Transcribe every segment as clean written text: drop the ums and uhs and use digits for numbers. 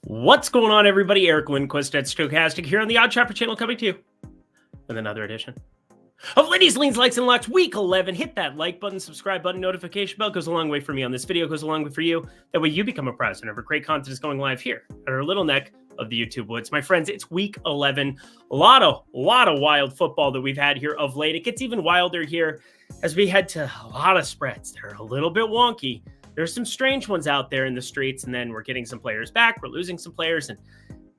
What's going on, everybody? Eric Lindquist at Stochastic here on the Odd Chopper channel, coming to you with another edition of Lindy's Leans, Likes, and Locks Week 11. Hit that like button, subscribe button, notification bell. Goes a long way for me on this video, goes a long way for you. That way you become a prize whenever great content is going live here at our little neck of the YouTube woods. My friends, it's week 11. A lot of wild football that we've had here of late. It gets even wilder here as we head to a lot of spreads. They're a little bit wonky. There's some strange ones out there in the streets, and then we're getting some players back. We're losing some players, and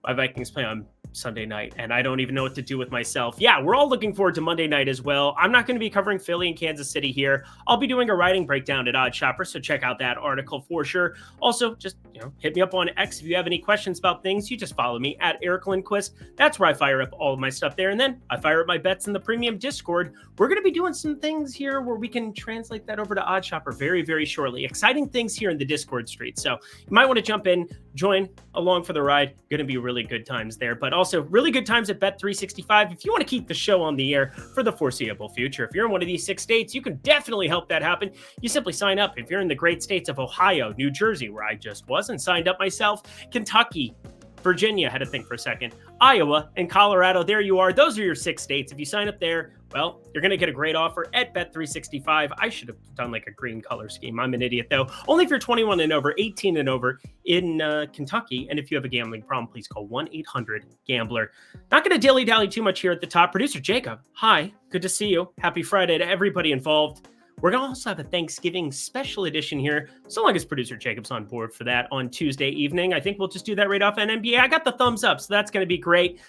my Vikings play on Sunday night, and I don't even know what to do with myself. Yeah, we're all looking forward to Monday night as well. I'm not going to be covering Philly and Kansas City here. I'll be doing a writing breakdown at Odd Shopper, so check out that article for sure. Also, just hit me up on X if you have any questions about things. You just follow me at Eric Lindquist. That's where I fire up all of my stuff there, and then I fire up my bets in the premium Discord. We're going to be doing some things here where we can translate that over to Odd Shopper very, very shortly. Exciting things here in the Discord street, so you might want to jump in, join along for the ride. Going to be really good times there, but also really good times at Bet365 if you want to keep the show on the air for the foreseeable future. If you're in one of these 6 states, you can definitely help that happen. You simply sign up. If you're in the great states of Ohio, New Jersey, where I just was and signed up myself, Kentucky, Virginia, had to think for a second, Iowa, and Colorado, there you are. Those are your 6 states. If you sign up there, well, you're going to get a great offer at Bet365. I should have done like a green color scheme. I'm an idiot, though. Only if you're 21 and over, 18 and over in Kentucky. And if you have a gambling problem, please call 1-800-GAMBLER. Not going to dilly-dally too much here at the top. Producer Jacob, hi. Good to see you. Happy Friday to everybody involved. We're going to also have a Thanksgiving special edition here, so long as Producer Jacob's on board for that on Tuesday evening. I think we'll just do that right off an NBA. I got the thumbs up, so that's going to be great.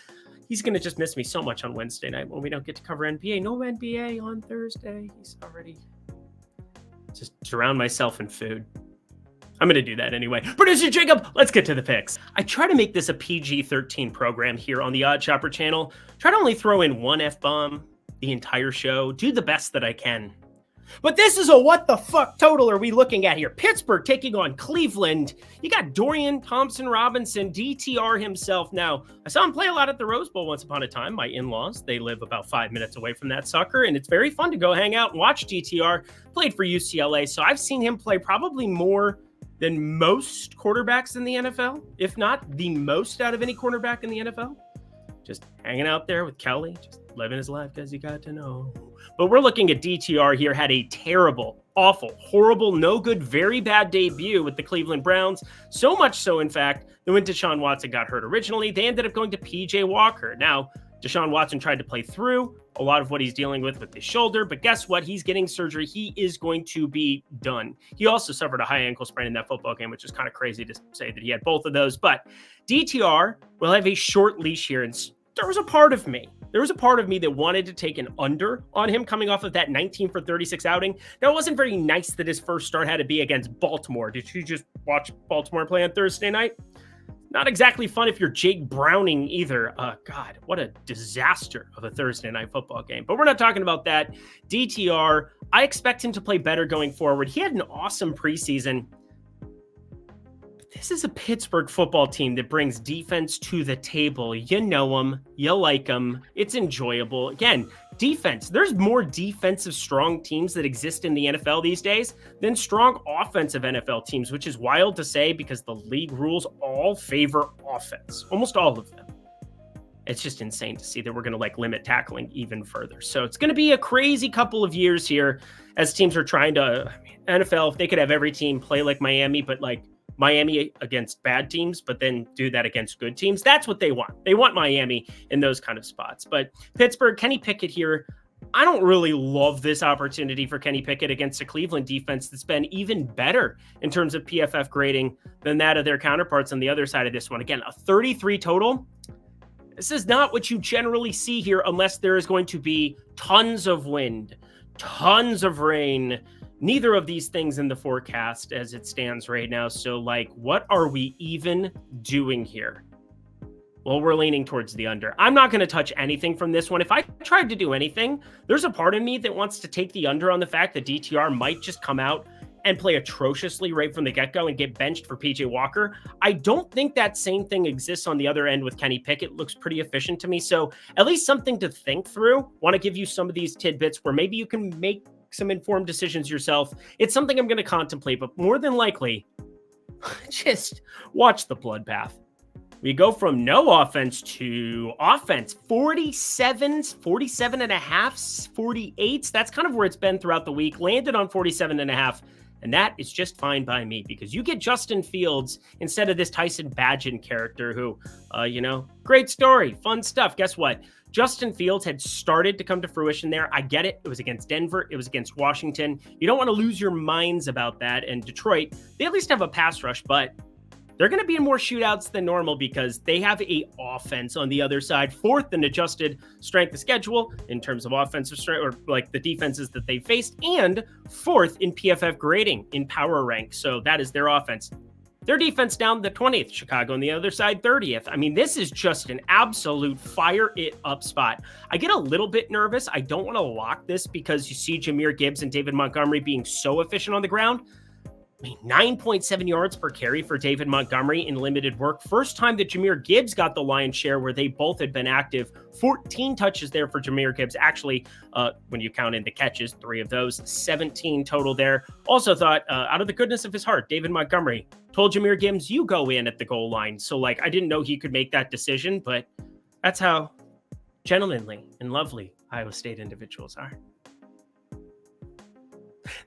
He's going to just miss me so much on Wednesday night when we don't get to cover NBA. No NBA on Thursday. He's already just drowned myself in food. I'm going to do that anyway. Producer Jacob, let's get to the picks. I try to make this a PG-13 program here on the Odd Chopper channel. Try to only throw in one F-bomb the entire show. Do the best that I can. But this is a what the fuck total are we looking at here? Pittsburgh taking on Cleveland. You got Dorian Thompson-Robinson, DTR himself. Now, I saw him play a lot at the Rose Bowl once upon a time. My in-laws, they live about 5 minutes away from that sucker, and it's very fun to go hang out and watch DTR. Played for UCLA, so I've seen him play probably more than most quarterbacks in the NFL, if not the most out of any quarterback in the NFL. Just hanging out there with Kelly, just living his life because you got to know. But we're looking at DTR here, had a terrible, awful, horrible, no good, very bad debut with the Cleveland Browns. So much so, in fact, that when Deshaun Watson got hurt originally, they ended up going to PJ Walker. Now, Deshaun Watson tried to play through a lot of what he's dealing with his shoulder, but guess what? He's getting surgery. He is going to be done. He also suffered a high ankle sprain in that football game, which is kind of crazy to say that he had both of those. But DTR will have a short leash here, and there was a part of me that wanted to take an under on him coming off of that 19 for 36 outing. Now, it wasn't very nice that his first start had to be against Baltimore. Did you just watch Baltimore play on Thursday night? Not exactly fun if you're Jake Browning either. God, what a disaster of a Thursday night football game. But we're not talking about that. DTR, I expect him to play better going forward. He had an awesome preseason. This is a Pittsburgh football team that brings defense to the table. You know them. You like them. It's enjoyable. Again, defense. There's more defensive strong teams that exist in the NFL these days than strong offensive NFL teams, which is wild to say because the league rules all favor offense. Almost all of them. It's just insane to see that we're going to limit tackling even further. So it's going to be a crazy couple of years here as teams are trying to, NFL, if they could have every team play like Miami, but Miami against bad teams, but then do that against good teams. That's what they want. They want Miami in those kind of spots. But Pittsburgh, Kenny Pickett here, I don't really love this opportunity for Kenny Pickett against a Cleveland defense that's been even better in terms of PFF grading than that of their counterparts on the other side of this one. Again, a 33 total. This is not what you generally see here unless there is going to be tons of wind, tons of rain. Neither of these things in the forecast as it stands right now. So, what are we even doing here? Well, we're leaning towards the under. I'm not going to touch anything from this one. If I tried to do anything, there's a part of me that wants to take the under on the fact that DTR might just come out and play atrociously right from the get-go and get benched for PJ Walker. I don't think that same thing exists on the other end with Kenny Pickett. Looks pretty efficient to me. So at least something to think through. Want to give you some of these tidbits where maybe you can make some informed decisions yourself. It's something I'm going to contemplate, but more than likely, just watch the bloodbath. We go from no offense to offense. 47s, 47 and a half, 48s. That's kind of where it's been throughout the week. Landed on 47 and a half. And that is just fine by me because you get Justin Fields instead of this Tyson Bagent character who, great story, fun stuff. Guess what? Justin Fields had started to come to fruition there. I get it. It was against Denver. It was against Washington. You don't want to lose your minds about that. And Detroit, they at least have a pass rush, but they're going to be in more shootouts than normal because they have a offense on the other side, fourth in adjusted strength of schedule in terms of offensive strength or like the defenses that they faced, and fourth in PFF grading in power rank. So that is their offense. Their defense down the 20th, Chicago on the other side, 30th. I mean, this is just an absolute fire it up spot. I get a little bit nervous. I don't want to lock this because you see Jahmyr Gibbs and David Montgomery being so efficient on the ground. I mean, 9.7 yards per carry for David Montgomery in limited work. First time that Jahmyr Gibbs got the lion's share where they both had been active. 14 touches there for Jahmyr Gibbs. Actually, when you count in the catches, 3 of those, 17 total there. Also thought, out of the goodness of his heart, David Montgomery told Jahmyr Gibbs, you go in at the goal line. So, I didn't know he could make that decision, but that's how gentlemanly and lovely Iowa State individuals are.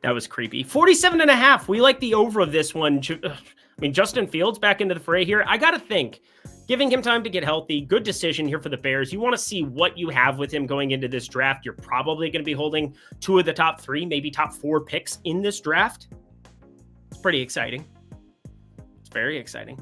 That was creepy. 47 and a half. We like the over of this one. I mean, Justin Fields back into the fray here. I got to think, giving him time to get healthy, good decision here for the Bears. You want to see what you have with him going into this draft. You're probably going to be holding 2 of the top 3, maybe top 4 picks in this draft. It's pretty exciting. It's very exciting.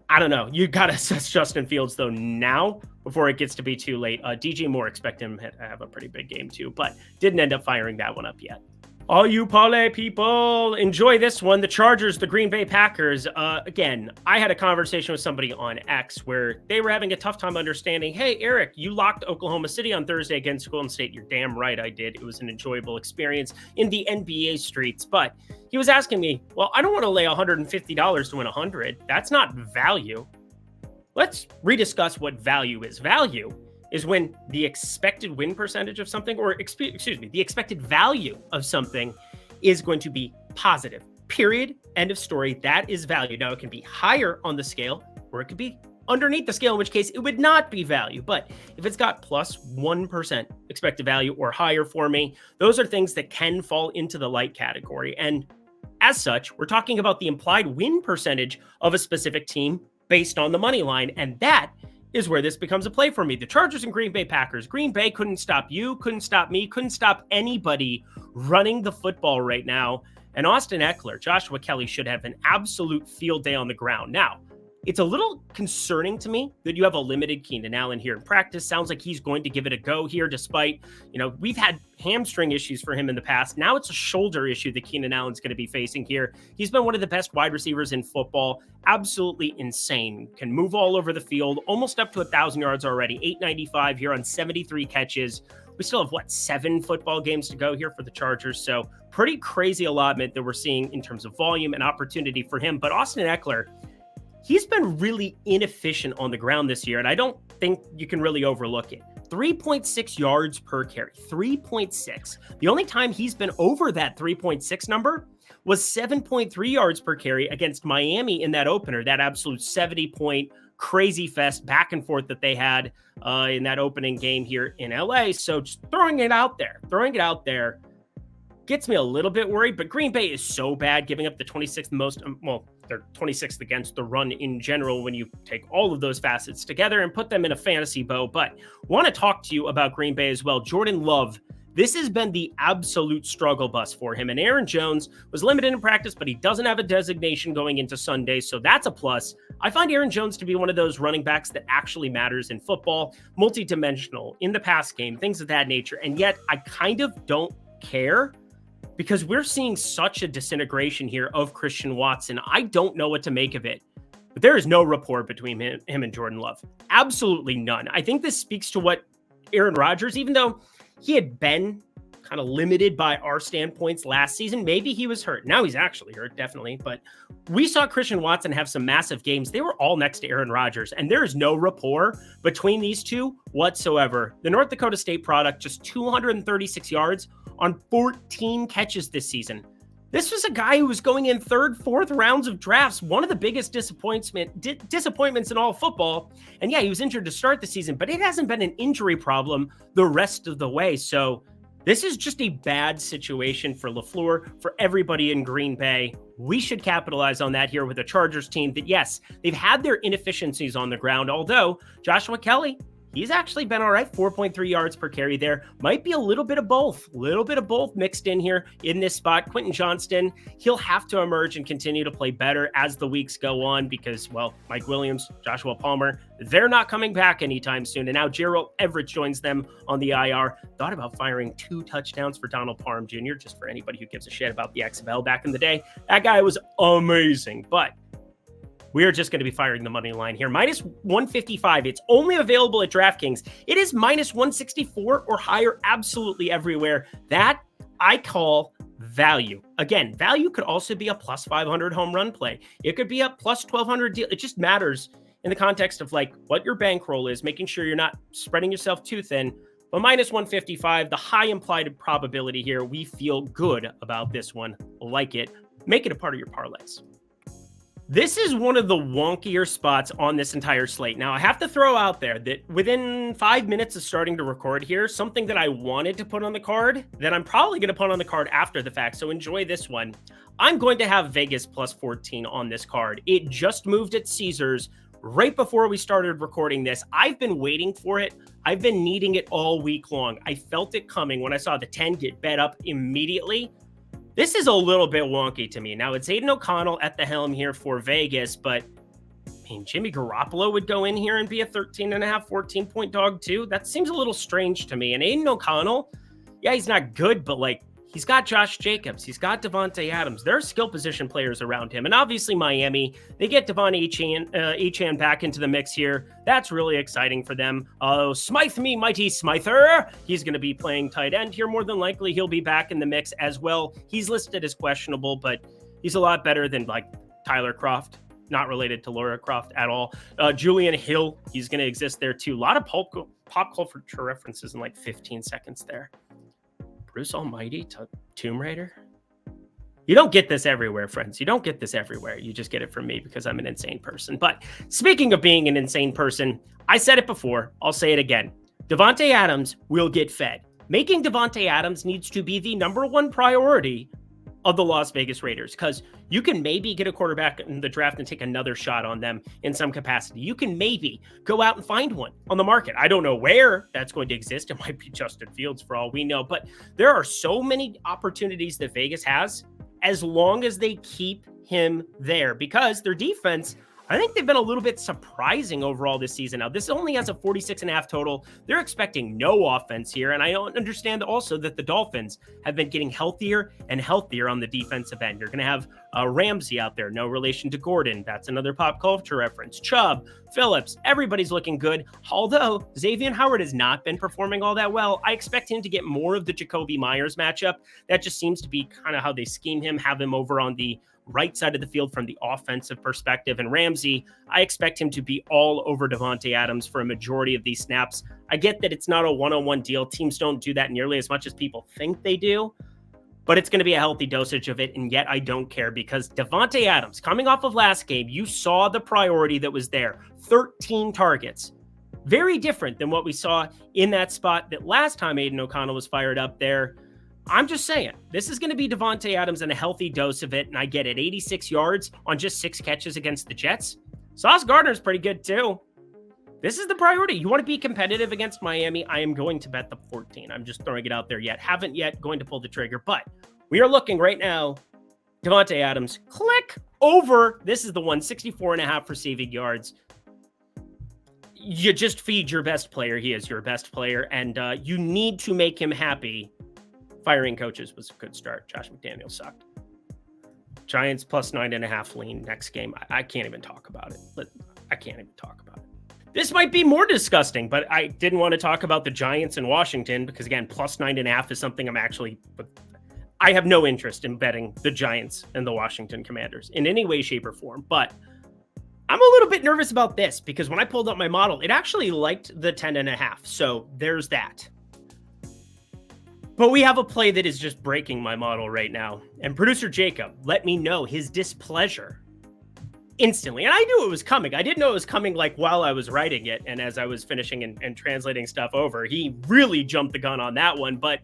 I don't know. You got to assess Justin Fields, though, now before it gets to be too late. DJ Moore, expect him to have a pretty big game, too, but didn't end up firing that one up yet. All you parlay people, enjoy this one. The Chargers, the Green Bay Packers. Again, I had a conversation with somebody on X where they were having a tough time understanding, hey, Eric, you locked Oklahoma City on Thursday against Golden State. You're damn right I did. It was an enjoyable experience in the NBA streets. But he was asking me, well, I don't want to lay $150 to win 100. That's not value. Let's rediscuss what value is. Value is when the expected win percentage of something, or the expected value of something is going to be positive. Period. End of story. That is value. Now, it can be higher on the scale, or it could be underneath the scale, in which case it would not be value. But if it's got plus 1% expected value or higher for me, those are things that can fall into the light category. And as such, we're talking about the implied win percentage of a specific team based on the money line. And that is where this becomes a play for me. The Chargers and Green Bay Packers. Green Bay couldn't stop you, couldn't stop me, couldn't stop anybody running the football right now. And Austin Eckler, Joshua Kelly should have an absolute field day on the ground. Now, it's a little concerning to me that you have a limited Keenan Allen here in practice. Sounds like he's going to give it a go here, despite, we've had hamstring issues for him in the past. Now it's a shoulder issue that Keenan Allen's going to be facing here. He's been one of the best wide receivers in football. Absolutely insane. Can move all over the field, almost up to 1,000 yards already. 895 here on 73 catches. We still have, 7 football games to go here for the Chargers. So pretty crazy allotment that we're seeing in terms of volume and opportunity for him. But Austin Eckler, he's been really inefficient on the ground this year, and I don't think you can really overlook it. 3.6 yards per carry, 3.6. The only time he's been over that 3.6 number was 7.3 yards per carry against Miami in that opener, that absolute 70-point crazy fest back and forth that they had in that opening game here in LA. So just throwing it out there gets me a little bit worried, but Green Bay is so bad, giving up the 26th most, they're 26th against the run in general when you take all of those facets together and put them in a fantasy bow. But want to talk to you about Green Bay as well. Jordan Love, this has been the absolute struggle bus for him. And Aaron Jones was limited in practice, but he doesn't have a designation going into Sunday, so that's a plus. I find Aaron Jones to be one of those running backs that actually matters in football, multidimensional in the pass game, things of that nature. And yet I kind of don't care, because we're seeing such a disintegration here of Christian Watson. I don't know what to make of it, but there is no rapport between him and Jordan Love. Absolutely none. I think this speaks to what Aaron Rodgers, even though he had been kind of limited by our standpoints last season, maybe he was hurt. Now he's actually hurt, definitely. But we saw Christian Watson have some massive games. They were all next to Aaron Rodgers, and there is no rapport between these two whatsoever. The North Dakota State product, just 236 yards on 14 catches this season. This was a guy who was going in third, fourth rounds of drafts, one of the biggest disappointments in all football. And yeah, he was injured to start the season, but it hasn't been an injury problem the rest of the way. So this is just a bad situation for LaFleur, for everybody in Green Bay. We should capitalize on that here with a Chargers team that, yes, they've had their inefficiencies on the ground, although Joshua Kelly, he's actually been all right, 4.3 yards per carry there. Might be a little bit of both mixed in here in this spot. Quentin Johnston, he'll have to emerge and continue to play better as the weeks go on because, well, Mike Williams, Joshua Palmer, they're not coming back anytime soon. And now Gerald Everett joins them on the IR. Thought about firing 2 touchdowns for Donald Parham Jr., just for anybody who gives a shit about the XFL back in the day. That guy was amazing, but we are just going to be firing the money line here. Minus 155. It's only available at DraftKings. It is minus 164 or higher absolutely everywhere. That I call value. Again, value could also be a plus 500 home run play. It could be a plus 1200 deal. It just matters in the context of like what your bankroll is, making sure you're not spreading yourself too thin. But minus 155, the high implied probability here. We feel good about this one. Like it. Make it a part of your parlays. This is one of the wonkier spots on this entire slate. Now, I have to throw out there that within 5 minutes of starting to record here, something that I wanted to put on the card that I'm probably going to put on the card after the fact, so enjoy this one. I'm going to have Vegas plus 14 on this card. It just moved at Caesars right before we started recording this. I've been waiting for it. I've been needing it all week long. I felt it coming when I saw the 10 get bet up immediately. This is a little bit wonky to me. Now, it's Aiden O'Connell at the helm here for Vegas, but I mean, Jimmy Garoppolo would go in here and be a 13.5, 14-point dog too. That seems a little strange to me. And Aiden O'Connell, yeah, he's not good, but like, he's got Josh Jacobs. He's got Devontae Adams. There are skill position players around him. And obviously Miami, they get Devon Achane back into the mix here. That's really exciting for them. Smythe me, mighty Smither. He's going to be playing tight end here. More than likely, he'll be back in the mix as well. He's listed as questionable, but he's a lot better than like Tyler Croft. Not related to Laura Croft at all. Julian Hill, he's going to exist there too. A lot of pop culture references in like 15 seconds there. Bruce Almighty to Tomb Raider. You don't get this everywhere, friends. You don't get this everywhere. You just get it from me because I'm an insane person. But speaking of being an insane person, I said it before. I'll say it again. Devontae Adams will get fed. Making Devontae Adams needs to be the number one priority of the Las Vegas Raiders because you can maybe get a quarterback in the draft and take another shot on them in some capacity. You can maybe go out and find one on the market. I don't know where that's going to exist. It might be Justin Fields for all we know, but there are so many opportunities that Vegas has as long as they keep him there because their defense, I think they've been a little bit surprising overall this season. Now, this only has a 46.5 total. They're expecting no offense here. And I understand also that the Dolphins have been getting healthier and healthier on the defensive end. You're going to have Ramsey out there, no relation to Gordon. That's another pop culture reference. Chubb, Phillips, everybody's looking good. Although Xavier Howard has not been performing all that well, I expect him to get more of the Jacoby Myers matchup. That just seems to be kind of how they scheme him, have him over on the right side of the field from the offensive perspective. And Ramsey, I expect him to be all over Devontae Adams for a majority of these snaps. I get that it's not a one-on-one deal. Teams don't do that nearly as much as people think they do, but it's going to be a healthy dosage of it. And yet I don't care because Devontae Adams, coming off of last game, you saw the priority that was there. 13 targets. Very different than what we saw in that spot that last time Aiden O'Connell was fired up there. I'm just saying, this is going to be Devontae Adams and a healthy dose of it, and I get it. 86 yards on just 6 catches against the Jets. Sauce Gardner's pretty good, too. This is the priority. You want to be competitive against Miami? I am going to bet the 14. I'm just throwing it out there yet. Haven't yet going to pull the trigger, but we are looking right now. Devontae Adams, click over. This is the one, 64.5 receiving yards. You just feed your best player. He is your best player, and you need to make him happy. Firing coaches was a good start. Josh McDaniels sucked. Giants plus 9.5 lean next game. I can't even talk about it. I can't even talk about it. This might be more disgusting, but I didn't want to talk about the Giants in Washington because, again, plus 9.5 is something I have no interest in betting the Giants and the Washington Commanders in any way, shape, or form. But I'm a little bit nervous about this because when I pulled up my model, it actually liked the 10.5. So there's that. But we have a play that is just breaking my model right now. And producer Jacob let me know his displeasure instantly. And I knew it was coming. I didn't know it was coming like while I was writing it. And as I was finishing and translating stuff over, he really jumped the gun on that one. But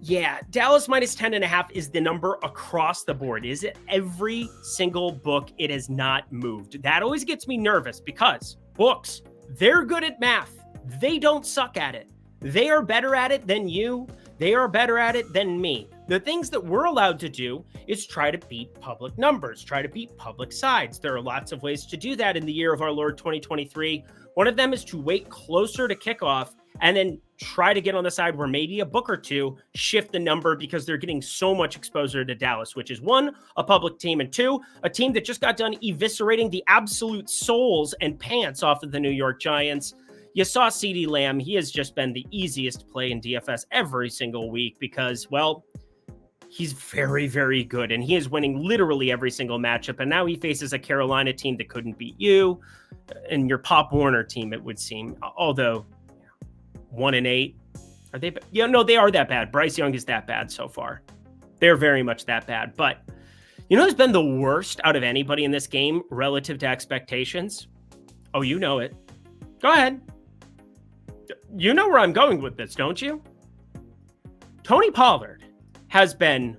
yeah, Dallas minus 10.5 is the number across the board. Is it every single book? It has not moved. That always gets me nervous because books, they're good at math. They don't suck at it. They are better at it than you. They are better at it than me. The things that we're allowed to do is try to beat public numbers, try to beat public sides. There are lots of ways to do that in the year of our Lord 2023. One of them is to wait closer to kickoff and then try to get on the side where maybe a book or two shift the number because they're getting so much exposure to Dallas, which is one, a public team, and two, a team that just got done eviscerating the absolute souls and pants off of the New York Giants. You saw CeeDee Lamb. He has just been the easiest play in DFS every single week because, well, he's very, very good, and he is winning literally every single matchup. And now he faces a Carolina team that couldn't beat you and your Pop Warner team, it would seem. Although 1-8, are they? Yeah, no, they are that bad. Bryce Young is that bad so far. They're very much that bad. But you know who's been the worst out of anybody in this game relative to expectations? Oh, you know it. Go ahead. You know where I'm going with this, don't you? Tony Pollard has been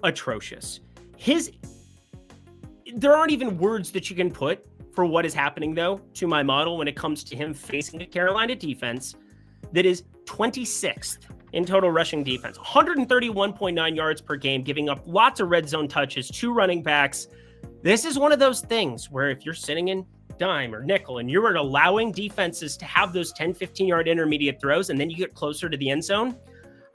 atrocious. There aren't even words that you can put for what is happening, though, to my model when it comes to him facing a Carolina defense that is 26th in total rushing defense, 131.9 yards per game, giving up lots of red zone touches, 2 running backs. This is one of those things where if you're sitting in dime or nickel and you're allowing defenses to have those 10, 15-yard intermediate throws and then you get closer to the end zone,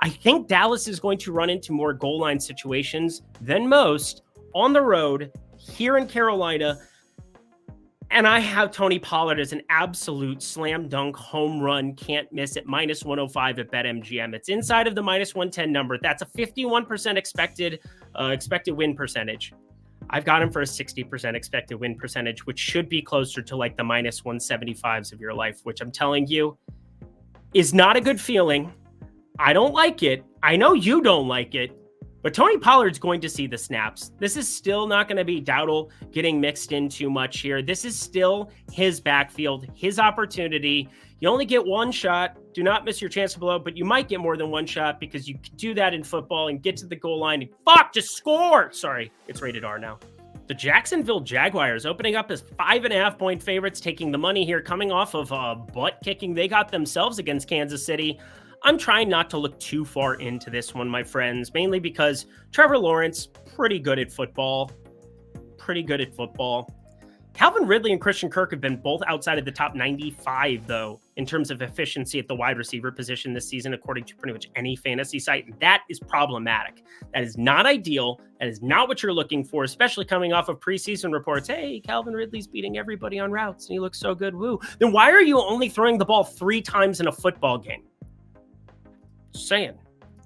I think Dallas is going to run into more goal line situations than most on the road here in Carolina. And I have Tony Pollard as an absolute slam dunk home run, can't miss it, minus 105 at BetMGM. It's inside of the minus 110 number. That's a 51% expected win percentage. I've got him for a 60% expected win percentage, which should be closer to like the minus 175s of your life, which I'm telling you is not a good feeling. I don't like it. I know you don't like it, but Tony Pollard's going to see the snaps. This is still not going to be Dowdle getting mixed in too much here. This is still his backfield, his opportunity. You only get one shot. Do not miss your chance to blow, but you might get more than one shot because you can do that in football and get to the goal line and just score. Sorry, it's rated R now. The Jacksonville Jaguars opening up as 5.5-point favorites, taking the money here, coming off of a butt kicking they got themselves against Kansas City. I'm trying not to look too far into this one, my friends, mainly because Trevor Lawrence, pretty good at football. Calvin Ridley and Christian Kirk have been both outside of the top 95, though, in terms of efficiency at the wide receiver position this season, according to pretty much any fantasy site. And that is problematic. That is not ideal. That is not what you're looking for, especially coming off of preseason reports. Hey, Calvin Ridley's beating everybody on routes, and he looks so good. Woo. Then why are you only throwing the ball 3 times in a football game? Just saying.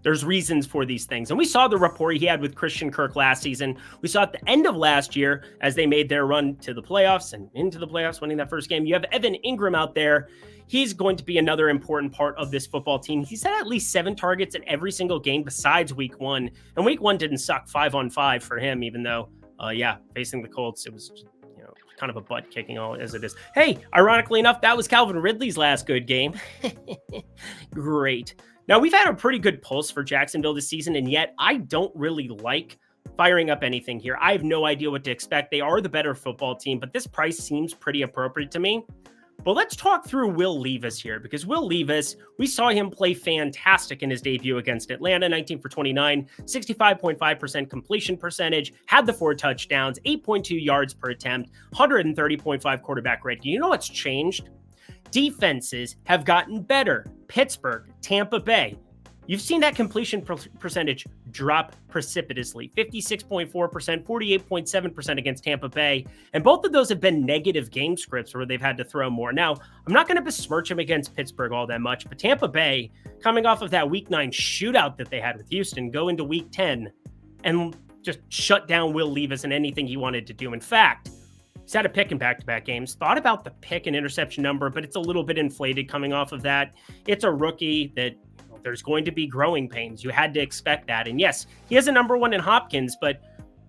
There's reasons for these things. And we saw the rapport he had with Christian Kirk last season. We saw at the end of last year as they made their run to the playoffs and into the playoffs, winning that first game. You have Evan Ingram out there. He's going to be another important part of this football team. He's had at least 7 targets in every single game besides week 1. And week 1 didn't suck 5-on-5 for him, even though, facing the Colts, it was kind of a butt kicking all as it is. Hey, ironically enough, that was Calvin Ridley's last good game. Great. Now, we've had a pretty good pulse for Jacksonville this season, and yet I don't really like firing up anything here. I have no idea what to expect. They are the better football team, but this price seems pretty appropriate to me. But let's talk through Will Levis here, because Will Levis, we saw him play fantastic in his debut against Atlanta, 19 for 29, 65.5% completion percentage, had the 4 touchdowns, 8.2 yards per attempt, 130.5 quarterback rating. You know what's changed? Defenses have gotten better. Pittsburgh, Tampa Bay. You've seen that completion percentage drop precipitously. 56.4%, 48.7% against Tampa Bay. And both of those have been negative game scripts where they've had to throw more. Now, I'm not going to besmirch him against Pittsburgh all that much, but Tampa Bay, coming off of that Week 9 shootout that they had with Houston, go into Week 10 and just shut down Will Levis and anything he wanted to do. In fact, he's had a pick in back-to-back games. Thought about the pick and interception number, but it's a little bit inflated coming off of that. It's a rookie that There's going to be growing pains. You had to expect that. And yes, he has a number one in Hopkins, but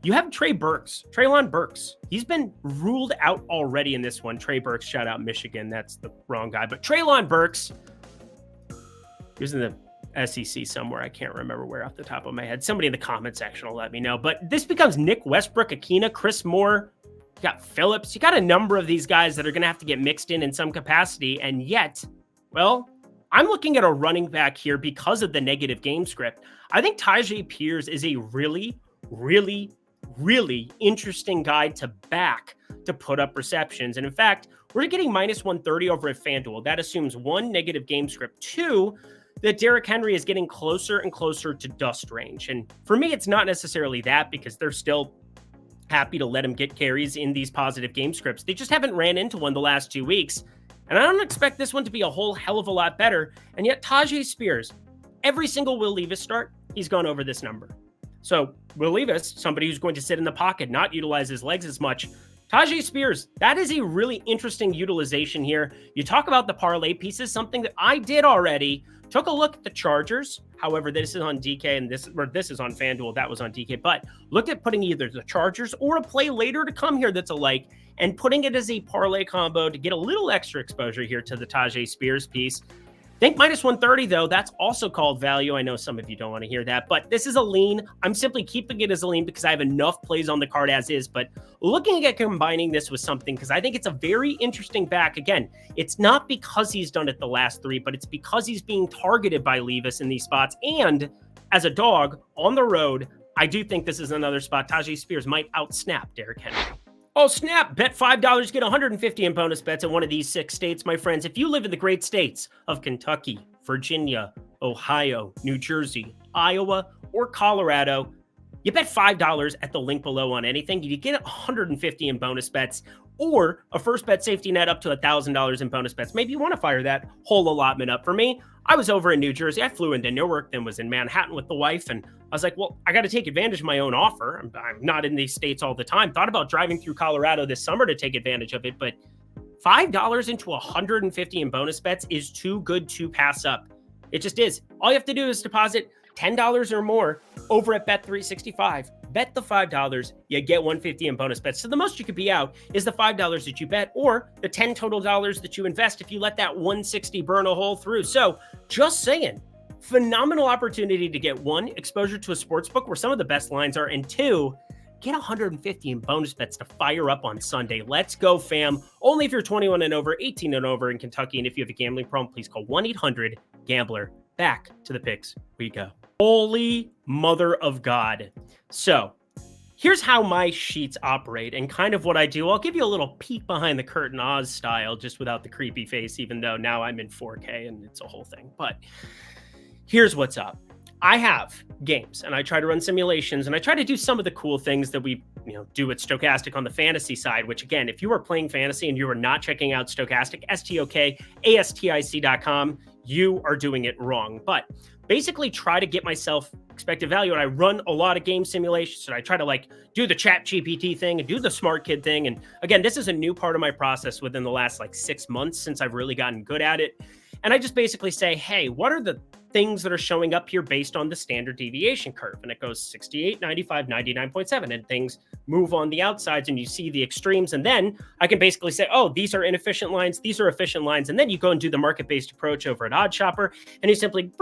you have Treylon Burks. He's been ruled out already in this one. Trey Burks, shout out Michigan. That's the wrong guy. But Treylon Burks, he was in the SEC somewhere. I can't remember where off the top of my head. Somebody in the comment section will let me know. But this becomes Nick Westbrook, Akina, Chris Moore. You got Phillips. You got a number of these guys that are going to have to get mixed in some capacity. And yet, well, I'm looking at a running back here because of the negative game script. I think Tyjae Spears is a really, really, really interesting guy to back to put up receptions. And in fact, we're getting minus 130 over at FanDuel. That assumes one, negative game script, two, that Derrick Henry is getting closer and closer to dust range. And for me, it's not necessarily that, because they're still happy to let him get carries in these positive game scripts. They just haven't ran into one the last 2 weeks. And I don't expect this one to be a whole hell of a lot better. And yet Tyjae Spears, every single Will Levis start, he's gone over this number. So Will Levis, somebody who's going to sit in the pocket, not utilize his legs as much. Tyjae Spears, that is a really interesting utilization here. You talk about the parlay pieces, something that I did already. Took a look at the Chargers. However, this is on DK and this is on FanDuel. That was on DK. But looked at putting either the Chargers or a play later to come here that's alike and putting it as a parlay combo to get a little extra exposure here to the Tyjae Spears piece. Think minus 130, though. That's also called value. I know some of you don't want to hear that, but this is a lean. I'm simply keeping it as a lean because I have enough plays on the card as is, but looking at combining this with something, because I think it's a very interesting back. Again, it's not because he's done it the last three, but it's because he's being targeted by Levis in these spots. And as a dog on the road, I do think this is another spot Tyjae Spears might outsnap Derrick Henry. Oh, snap. Bet $5, get $150 in bonus bets in one of these 6 states, my friends. If you live in the great states of Kentucky, Virginia, Ohio, New Jersey, Iowa, or Colorado, you bet $5 at the link below on anything. You get $150 in bonus bets or a first bet safety net up to $1,000 in bonus bets. Maybe you want to fire that whole allotment up. For me, I was over in New Jersey. I flew into Newark, then was in Manhattan with the wife. And I was like, well, I got to take advantage of my own offer. I'm not in these states all the time. Thought about driving through Colorado this summer to take advantage of it. But $5 into $150 in bonus bets is too good to pass up. It just is. All you have to do is deposit $10 or more over at Bet365. Bet the $5, you get $150 in bonus bets. So the most you could be out is the $5 that you bet or the $10 total dollars that you invest if you let that $160 burn a hole through. So just saying, phenomenal opportunity to get one, exposure to a sports book where some of the best lines are, and two, get $150 in bonus bets to fire up on Sunday. Let's go, fam. Only if you're 21 and over, 18 and over in Kentucky. And if you have a gambling problem, please call 1-800-GAMBLER. Back to the picks we go. Holy mother of God. So here's how my sheets operate and kind of what I do. I'll give you a little peek behind the curtain Oz style, just without the creepy face, even though now I'm in 4K and it's a whole thing. But here's what's up. I have games and I try to run simulations and I try to do some of the cool things that we do at Stokastic on the fantasy side, which again, if you are playing fantasy and you are not checking out Stokastic, STOKASTIC.com, you are doing it wrong. But basically try to get myself expected value. And I run a lot of game simulations and I try to do the chat GPT thing and do the smart kid thing. And again, this is a new part of my process within the last 6 months since I've really gotten good at it. And I just basically say, hey, what are the things that are showing up here based on the standard deviation curve? And it goes 68, 95, 99.7, and things move on the outsides and you see the extremes. And then I can basically say, oh, these are inefficient lines. These are efficient lines. And then you go and do the market-based approach over at OddsShopper and you simply,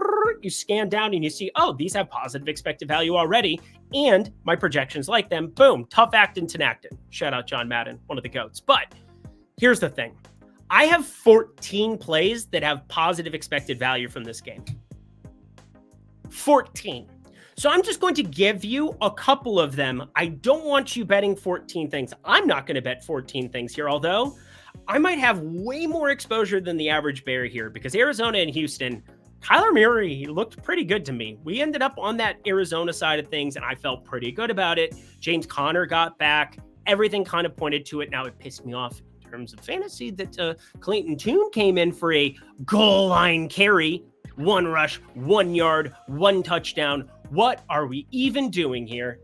you scan down and you see, oh, these have positive expected value already. And my projections like them, boom, tough actin' Tinactin. Shout out John Madden, one of the GOATs. But here's the thing. I have 14 plays that have positive expected value from this game. 14. So I'm just going to give you a couple of them. I don't want you betting 14 things. I'm not going to bet 14 things here, although I might have way more exposure than the average bear here because Arizona and Houston, Kyler Murray looked pretty good to me. We ended up on that Arizona side of things and I felt pretty good about it. James Conner got back. Everything kind of pointed to it. Now it pissed me off in terms of fantasy that Clayton Tune came in for a goal line carry. 1 rush, 1 yard, 1 touchdown. What are we even doing here?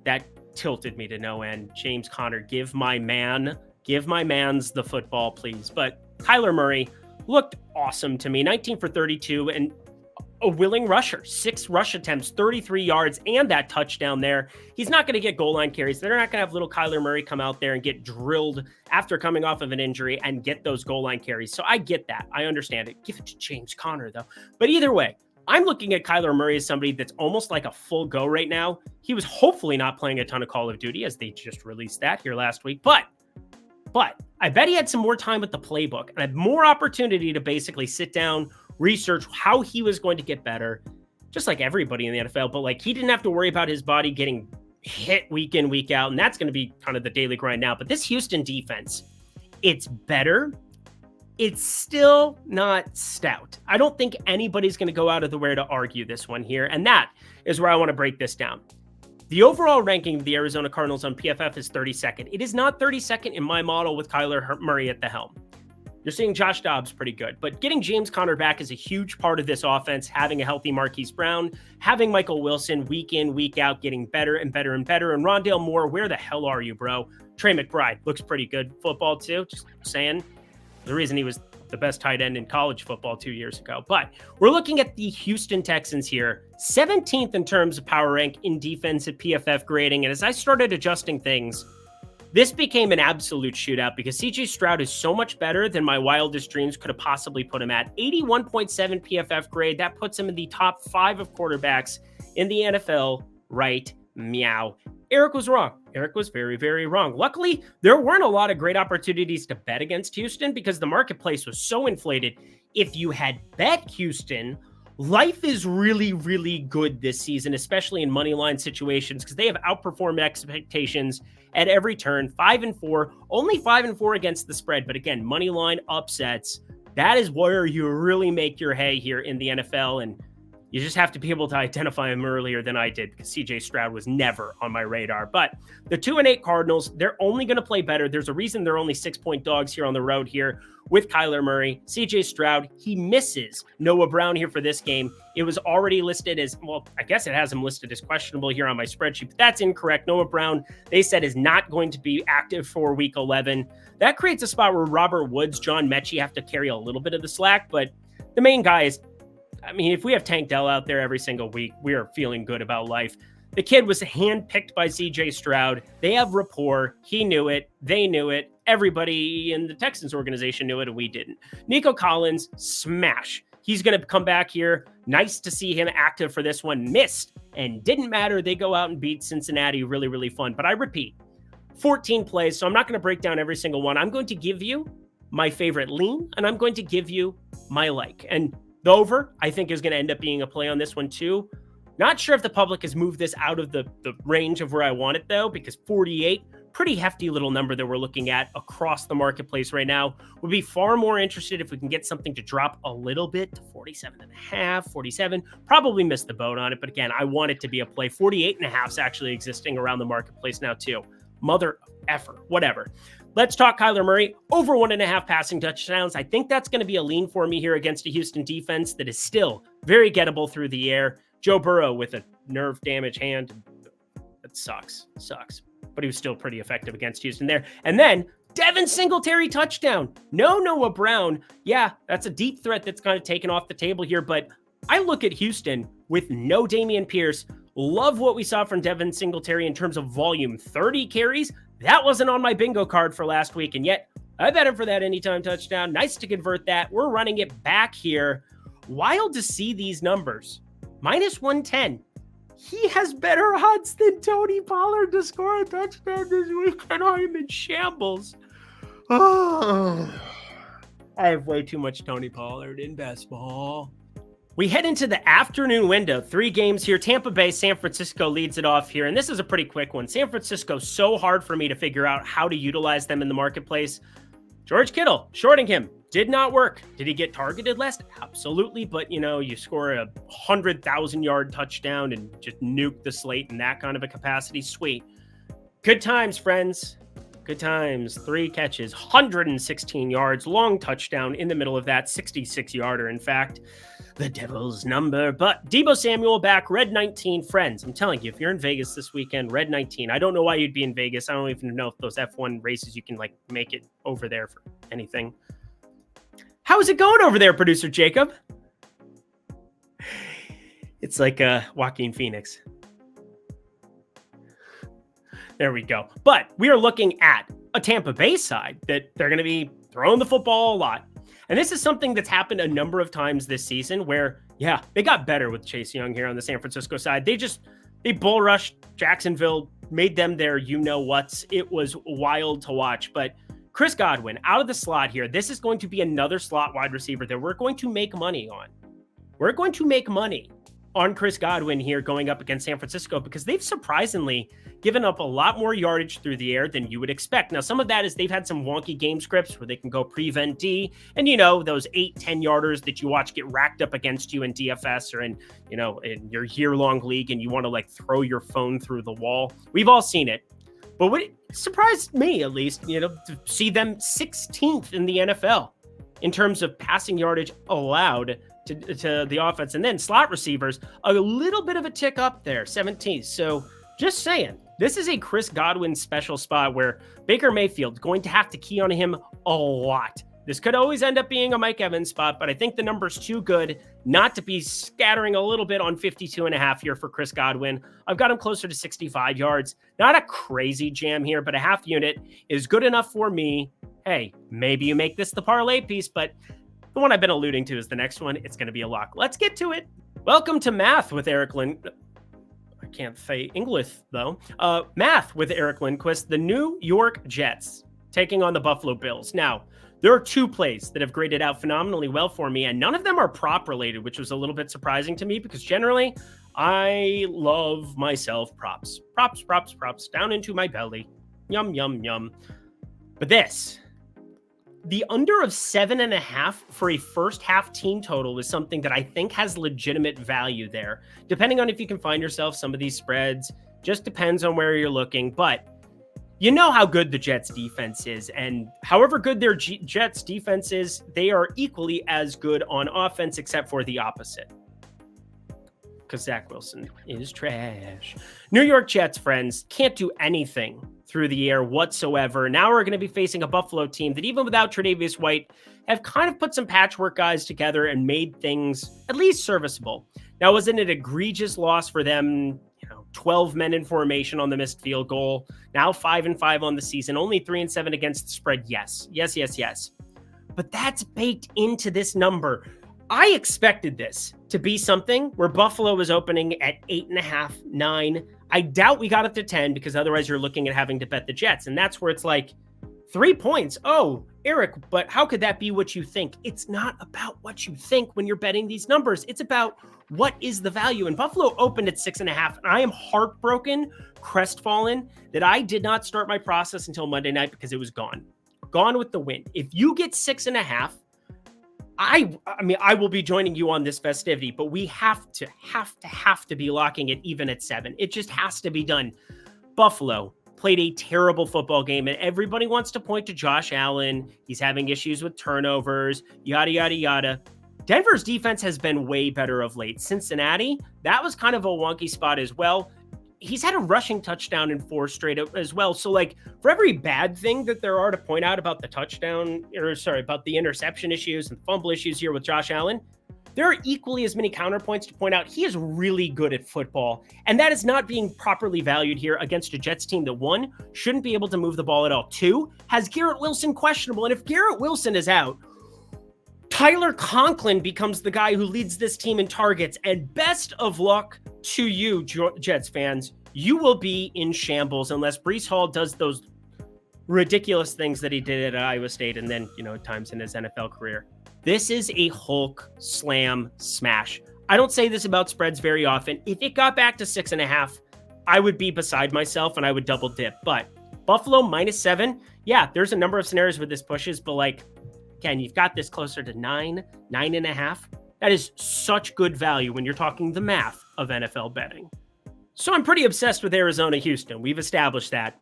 That tilted me to no end. James Conner, give my mans the football, please. But Kyler Murray looked awesome to me. 19 for 32 and a willing rusher. 6 rush attempts, 33 yards, and that touchdown there. He's not going to get goal line carries. They're not going to have little Kyler Murray come out there and get drilled after coming off of an injury and get those goal line carries. So I get that. I understand it. Give it to James Conner, though. But either way, I'm looking at Kyler Murray as somebody that's almost like a full go right now. He was hopefully not playing a ton of Call of Duty, as they just released that here last week. But I bet he had some more time with the playbook and had more opportunity to basically sit down, research how he was going to get better, just like everybody in the NFL. But like, he didn't have to worry about his body getting hit week in, week out. And that's going to be kind of the daily grind now. But this Houston defense, it's better. It's still not stout. I don't think anybody's going to go out of the way to argue this one here. And that is where I want to break this down. The overall ranking of the Arizona Cardinals on PFF is 32nd. It is not 32nd in my model with Kyler Murray at the helm. You're seeing Josh Dobbs pretty good, but getting James Conner back is a huge part of this offense. Having a healthy Marquise Brown, having Michael Wilson week in, week out, getting better and better and better. And Rondale Moore, where the hell are you, bro? Trey McBride looks pretty good football too. Just saying. The reason he was the best tight end in college football 2 years ago. But we're looking at the Houston Texans here, 17th in terms of power rank in defense at PFF grading. And as I started adjusting things, this became an absolute shootout because CJ Stroud is so much better than my wildest dreams could have possibly put him at. 81.7 PFF grade. That puts him in the top 5 of quarterbacks in the NFL right meow. Eric was wrong. Eric was very, very wrong. Luckily, there weren't a lot of great opportunities to bet against Houston because the marketplace was so inflated. If you had bet Houston, life is really, really good this season, especially in money line situations, because they have outperformed expectations at every turn. 5-4, only 5-4 against the spread. But again, money line upsets. That is where you really make your hay here in the NFL. And you just have to be able to identify him earlier than I did because CJ Stroud was never on my radar. But the 2-8 Cardinals, they're only going to play better. There's a reason they're only 6-point dogs here on the road here with Kyler Murray. CJ Stroud, he misses Noah Brown here for this game. It was already listed as, well, I guess it has him listed as questionable here on my spreadsheet, but that's incorrect. Noah Brown, they said, is not going to be active for week 11. That creates a spot where Robert Woods, John Mechie have to carry a little bit of the slack, but the main guy is, I mean, if we have Tank Dell out there every single week, we are feeling good about life. The kid was handpicked by CJ Stroud. They have rapport. He knew it. They knew it. Everybody in the Texans organization knew it, and we didn't. Nico Collins, smash. He's going to come back here. Nice to see him active for this one. Missed and didn't matter. They go out and beat Cincinnati. Really, really fun. But I repeat, 14 plays, so I'm not going to break down every single one. I'm going to give you my favorite lean, and I'm going to give you my like. And the over, I think, is going to end up being a play on this one, too. Not sure if the public has moved this out of the range of where I want it, though, because 48, pretty hefty little number that we're looking at across the marketplace right now. Would be far more interested if we can get something to drop a little bit to 47.5, 47. Probably missed the boat on it, but again, I want it to be a play. 48.5 is actually existing around the marketplace now, too. Mother effer, whatever. Let's talk Kyler Murray. Over 1.5 passing touchdowns. I think that's going to be a lean for me here against a Houston defense that is still very gettable through the air. Joe Burrow with a nerve damage hand. That sucks. But he was still pretty effective against Houston there. And then Devin Singletary touchdown. No Noah Brown. Yeah, that's a deep threat that's kind of taken off the table here. But I look at Houston with no Dameon Pierce. Love what we saw from Devin Singletary in terms of volume. 30 carries. That wasn't on my bingo card for last week, and yet I bet him for that anytime touchdown. Nice to convert that. We're running it back here. Wild to see these numbers. -110. He has better odds than Tony Pollard to score a touchdown this week, and I'm in shambles. Oh, I have way too much Tony Pollard in best ball. We head into the afternoon window. 3 games here. Tampa Bay, San Francisco leads it off here. And this is a pretty quick one. San Francisco, so hard for me to figure out how to utilize them in the marketplace. George Kittle, shorting him. Did not work. Did he get targeted less? Absolutely. But, you know, you score a 100,000-yard touchdown and just nuke the slate in that kind of a capacity. Sweet. Good times, friends. Good times. 3 catches, 116 yards, long touchdown in the middle of that, 66-yarder, in fact. The devil's number. But Deebo Samuel back, red 19. Friends, I'm telling you, if you're in Vegas this weekend, red 19. I don't know why you'd be in Vegas. I don't even know if those F1 races, you can like make it over there for anything. How's it going over there, producer Jacob? It's like Joaquin Phoenix. There we go. But we are looking at a Tampa Bay side that they're going to be throwing the football a lot. And this is something that's happened a number of times this season where, yeah, they got better with Chase Young here on the San Francisco side. They bull rushed Jacksonville, made them their you-know-whats. It was wild to watch. But Chris Godwin out of the slot here. This is going to be another slot wide receiver that we're going to make money on. We're going to make money on Chris Godwin here going up against San Francisco because they've surprisingly given up a lot more yardage through the air than you would expect. Now, some of that is they've had some wonky game scripts where they can go prevent D and, those 8-10 yarders that you watch get racked up against you in DFS or in your year-long league and you want to like throw your phone through the wall. We've all seen it. But what surprised me, at least, to see them 16th in the NFL in terms of passing yardage allowed to the offense. And then slot receivers, a little bit of a tick up there, 17th. So just saying, this is a Chris Godwin special spot where Baker Mayfield's going to have to key on him a lot. This could always end up being a Mike Evans spot, but I think the number's too good not to be scattering a little bit on 52.5 here for Chris Godwin. I've got him closer to 65 yards. Not a crazy jam here, but a half unit is good enough for me. Hey, maybe you make this the parlay piece, but the one I've been alluding to is the next one. It's going to be a lock. Let's get to it. Welcome to Math with Eric Lindquist. I can't say English, though. Math with Eric Lindquist. The New York Jets taking on the Buffalo Bills. Now, there are two plays that have graded out phenomenally well for me, and none of them are prop related, which was a little bit surprising to me because generally I love myself props. Props, down into my belly. Yum, yum, yum. But the under of 7.5 for a first half team total is something that I think has legitimate value there. Depending on if you can find yourself some of these spreads, just depends on where you're looking. But you know how good the Jets defense is, and however good their Jets defense is, they are equally as good on offense, except for the opposite. Because Zach Wilson is trash. New York Jets, friends, can't do anything through the air whatsoever. Now we're going to be facing a Buffalo team that even without Tre'Davious White have kind of put some patchwork guys together and made things at least serviceable. Now, wasn't it an egregious loss for them? 12 men in formation on the missed field goal. Now 5-5 on the season, only 3-7 against the spread. Yes. But that's baked into this number. I expected this to be something where Buffalo was opening at 8.5, 9. I doubt we got it to 10 because otherwise you're looking at having to bet the Jets. And that's where it's like 3 points. Oh, Eric, but how could that be what you think? It's not about what you think when you're betting these numbers. It's about what is the value. And Buffalo opened at 6.5. And I am heartbroken, crestfallen that I did not start my process until Monday night because it was gone with the wind. If you get 6.5, I will be joining you on this festivity, but we have to be locking it even at 7. It just has to be done. Buffalo played a terrible football game, and everybody wants to point to Josh Allen. He's having issues with turnovers, yada, yada, yada. Denver's defense has been way better of late. Cincinnati, that was kind of a wonky spot as well. He's had a rushing touchdown in 4 straight as well. So like for every bad thing that there are to point out about about the interception issues and fumble issues here with Josh Allen, there are equally as many counterpoints to point out. He is really good at football, and that is not being properly valued here against a Jets team that 1, shouldn't be able to move the ball at all. 2, has Garrett Wilson questionable. And if Garrett Wilson is out, Tyler Conklin becomes the guy who leads this team in targets. And best of luck to you, Jets fans. You will be in shambles unless Breece Hall does those ridiculous things that he did at Iowa State and then, at times in his NFL career. This is a Hulk slam smash. I don't say this about spreads very often. If it got back to 6.5, I would be beside myself and I would double dip. But Buffalo -7, yeah, there's a number of scenarios where this pushes, but again, you've got this closer to 9, 9.5. That is such good value when you're talking the math of NFL betting. So I'm pretty obsessed with Arizona, Houston. We've established that.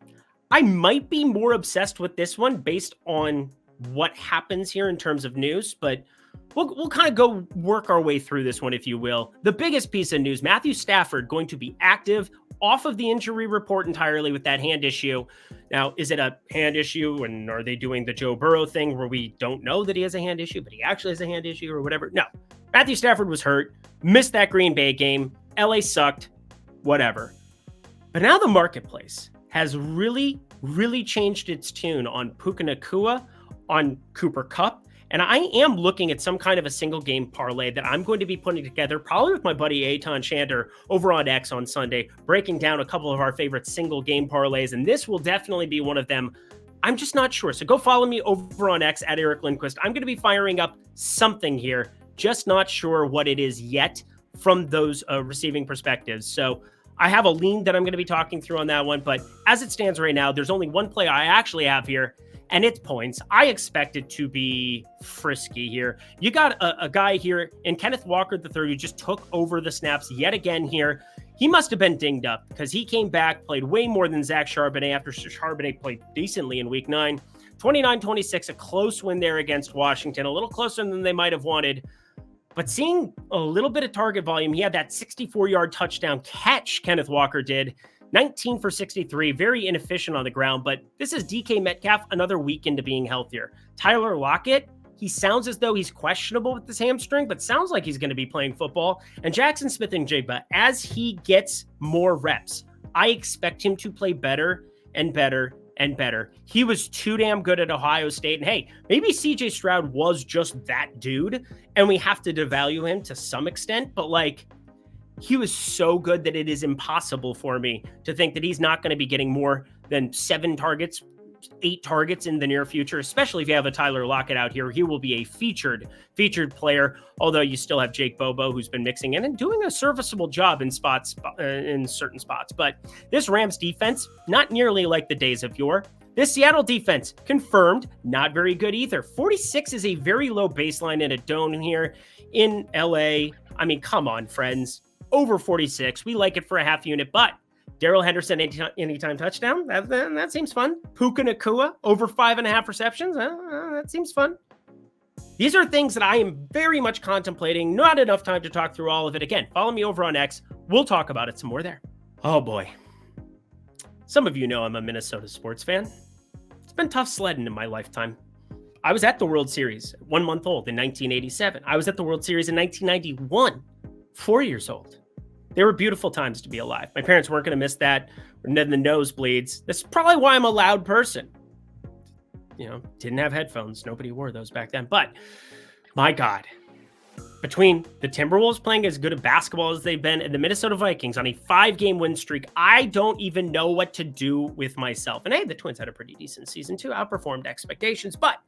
I might be more obsessed with this one based on what happens here in terms of news, but we'll kind of go work our way through this one, if you will. The biggest piece of news, Matthew Stafford going to be active off of the injury report entirely with that hand issue. Now, is it a hand issue, and are they doing the Joe Burrow thing where we don't know that he has a hand issue, but he actually has a hand issue or whatever? No. Matthew Stafford was hurt, missed that Green Bay game. LA sucked, whatever. But now the marketplace has really, really changed its tune on Puka Nacua, on Cooper Kupp. And I am looking at some kind of a single game parlay that I'm going to be putting together, probably with my buddy Eitan Shander over on X on Sunday, breaking down a couple of our favorite single game parlays. And this will definitely be one of them. I'm just not sure. So go follow me over on X at Eric Lindquist. I'm going to be firing up something here, just not sure what it is yet from those receiving perspectives. So I have a lean that I'm going to be talking through on that one. But as it stands right now, there's only one play I actually have here, and it's points. I expect it to be frisky here. You got a guy here in Kenneth Walker III who just took over the snaps yet again here. He must have been dinged up because he came back, played way more than Zach Charbonnet after Charbonnet played decently in week 9. 29-26, a close win there against Washington, a little closer than they might have wanted. But seeing a little bit of target volume, he had that 64-yard touchdown catch, Kenneth Walker did. 19 for 63, very inefficient on the ground, but this is DK Metcalf, another week into being healthier. Tyler Lockett, he sounds as though he's questionable with this hamstring, but sounds like he's going to be playing football. And Jackson Smith-Njigba, as he gets more reps, I expect him to play better and better and better. He was too damn good at Ohio State. And hey, maybe CJ Stroud was just that dude, and we have to devalue him to some extent, but like, he was so good that it is impossible for me to think that he's not going to be getting more than 7 targets, 8 targets in the near future, especially if you have a Tyler Lockett out here. He will be a featured player, although you still have Jake Bobo, who's been mixing in and doing a serviceable job in certain spots. But this Rams defense, not nearly like the days of yore. This Seattle defense, confirmed, not very good either. 46 is a very low baseline in a dome here in LA. I mean, come on, friends. Over 46. We like it for a half unit, but Darrell Henderson, anytime touchdown. That seems fun. Puka Nacua, over 5.5 receptions. That seems fun. These are things that I am very much contemplating. Not enough time to talk through all of it. Again, follow me over on X. We'll talk about it some more there. Oh boy. Some of you know I'm a Minnesota sports fan. It's been tough sledding in my lifetime. I was at the World Series, 1 month old in 1987. I was at the World Series in 1991, 4 years old. They were beautiful times to be alive. My parents weren't going to miss that. We're in the nosebleeds. That's probably why I'm a loud person. You know, didn't have headphones. Nobody wore those back then. But my God, between the Timberwolves playing as good a basketball as they've been and the Minnesota Vikings on a 5-game win streak, I don't even know what to do with myself. And hey, the Twins had a pretty decent season too, outperformed expectations. But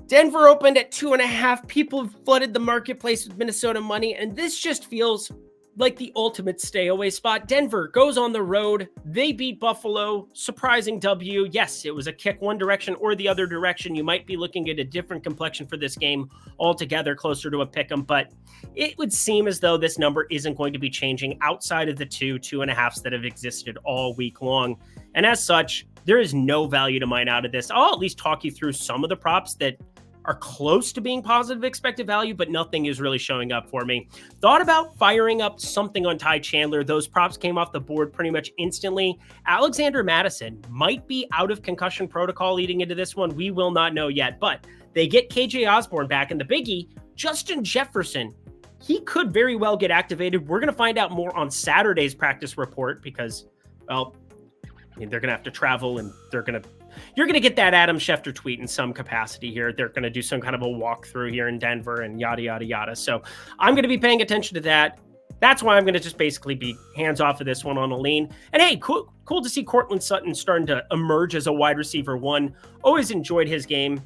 Denver opened at 2.5. People have flooded the marketplace with Minnesota money, and this just feels like the ultimate stay away spot. Denver goes on the road. They beat Buffalo. Surprising W. Yes, it was a kick one direction or the other direction. You might be looking at a different complexion for this game altogether, closer to a pick'em, but it would seem as though this number isn't going to be changing outside of the 2.5s that have existed all week long. And as such, there is no value to mine out of this. I'll at least talk you through some of the props that are close to being positive expected value, but nothing is really showing up for me. Thought about firing up something on Ty Chandler. Those props came off the board pretty much instantly. Alexander Mattison might be out of concussion protocol leading into this one. We will not know yet, but they get KJ Osborne back, and the biggie, Justin Jefferson. He could very well get activated. We're going to find out more on Saturday's practice report because, well, I mean, they're going to have to travel, and you're going to get that Adam Schefter tweet in some capacity here. They're going to do some kind of a walkthrough here in Denver and yada, yada, yada. So I'm going to be paying attention to that. That's why I'm going to just basically be hands off of this one on a lean. And hey, cool to see Cortland Sutton starting to emerge as a wide receiver 1. Always enjoyed his game.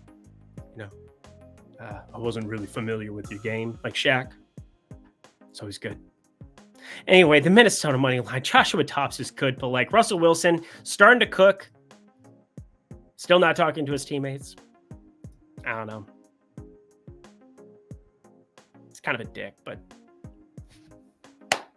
You know, I wasn't really familiar with your game, like Shaq. It's always good. Anyway, the Minnesota money line, Joshua Dobbs is good, but like Russell Wilson starting to cook. Still not talking to his teammates. I don't know. It's kind of a dick, but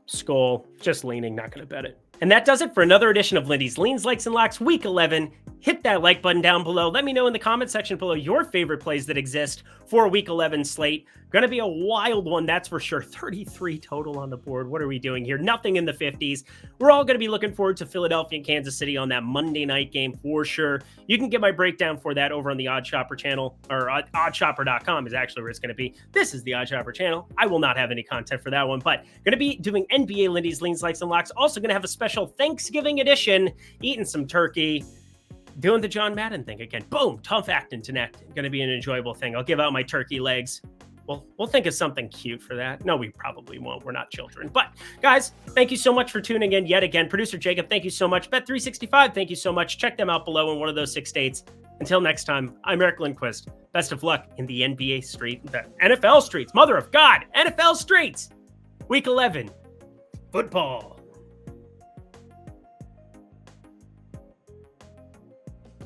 skull, just leaning, not going to bet it. And that does it for another edition of Lindy's Leans, Likes, and Locks, Week 11. hit that like button down below. Let me know in the comment section below your favorite plays that exist for a Week 11 slate. Going to be a wild one, that's for sure. 33 total on the board. What are we doing here? Nothing in the 50s. We're all going to be looking forward to Philadelphia and Kansas City on that Monday night game for sure. You can get my breakdown for that over on the Odd Shopper channel, or oddshopper.com is actually where it's going to be. This is the Odd Shopper channel. I will not have any content for that one, but going to be doing NBA Lindy's Leans, Likes, and Locks. Also going to have a special Thanksgiving edition, eating some turkey, doing the John Madden thing again. Boom, tough acting tonight. Going to be an enjoyable thing. I'll give out my turkey legs. We'll think of something cute for that. No, we probably won't. We're not children. But guys, thank you so much for tuning in yet again. Producer Jacob, thank you so much. Bet365, thank you so much. Check them out below in one of those 6 states. Until next time, I'm Eric Lindquist. Best of luck in the NBA street, the NFL streets. Mother of God, NFL streets. Week 11, football.